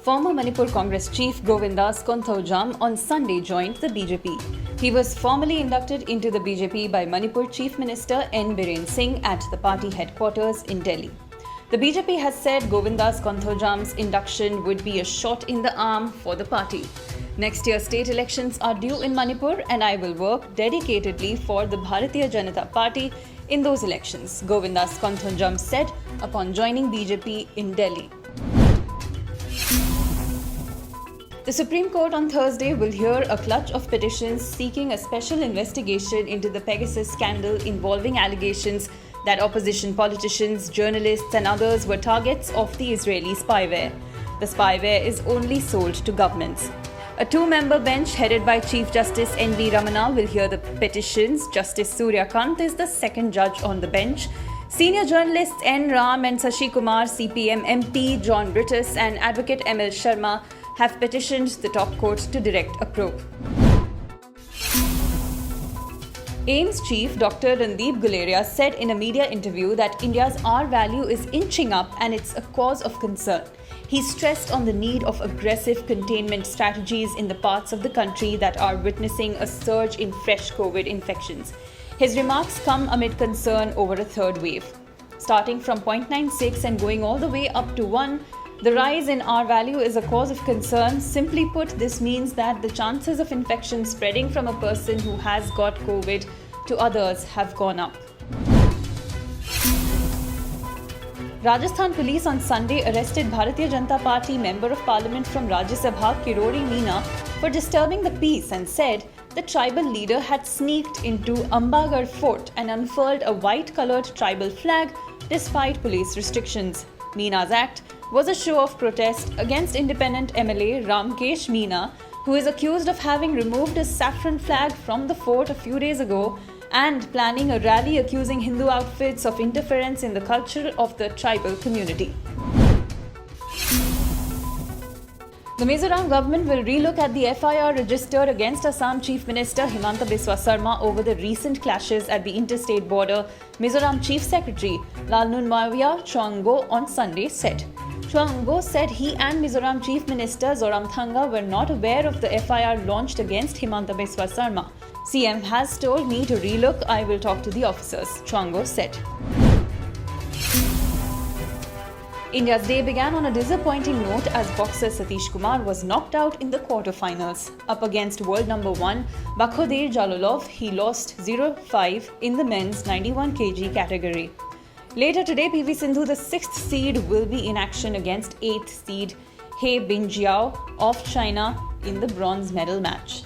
Former Manipur Congress chief Govindas Konthaujam on Sunday joined the BJP. He was formally inducted into the BJP by Manipur Chief Minister N. Biren Singh at the party headquarters in Delhi. The BJP has said Govindas Konthaujam's induction would be a shot in the arm for the party. Next year state elections are due in Manipur and I will work dedicatedly for the Bharatiya Janata Party in those elections, Govindas Konthaujam said upon joining BJP in Delhi. The Supreme Court on Thursday will hear a clutch of petitions seeking a special investigation into the Pegasus scandal involving allegations that opposition politicians, journalists and others were targets of the Israeli spyware. The spyware is only sold to governments. A two-member bench headed by Chief Justice N.V. Ramana will hear the petitions. Justice Surya Kant is the second judge on the bench. Senior journalists N. Ram and Sashi Kumar, CPM MP John Brutus and Advocate M.L. Sharma have petitioned the top court to direct a probe. AIIMS chief Dr. Randeep Guleria said in a media interview that India's R value is inching up and it's a cause of concern. He stressed on the need of aggressive containment strategies in the parts of the country that are witnessing a surge in fresh COVID infections. His remarks come amid concern over a third wave. Starting from 0.96 and going all the way up to 1, the rise in R value is a cause of concern. Simply put, this means that the chances of infection spreading from a person who has got COVID to others have gone up. Rajasthan police on Sunday arrested Bharatiya Janata Party Member of Parliament from Rajya Sabha Kirori Meena for disturbing the peace and said the tribal leader had sneaked into Ambagarh Fort and unfurled a white-coloured tribal flag despite police restrictions. Meena's act was a show of protest against independent MLA Ramkesh Meena, who is accused of having removed a saffron flag from the fort a few days ago and planning a rally accusing Hindu outfits of interference in the culture of the tribal community. The Mizoram government will relook at the FIR registered against Assam Chief Minister Himanta Biswa Sarma over the recent clashes at the interstate border, Mizoram Chief Secretary Lalnunmawia Chuangbo on Sunday said. Chuangbo said he and Mizoram Chief Minister Zoramthanga were not aware of the FIR launched against Himanta Biswa Sarma. CM has told me to relook, I will talk to the officers, Chuangbo said. India's day began on a disappointing note as boxer Satish Kumar was knocked out in the quarter-finals. Up against world number 1 Bakhodier Jalolov, he lost 0-5 in the men's 91 kg category. Later today, PV Sindhu, the 6th seed, will be in action against 8th seed He Bingjiao of China in the bronze medal match.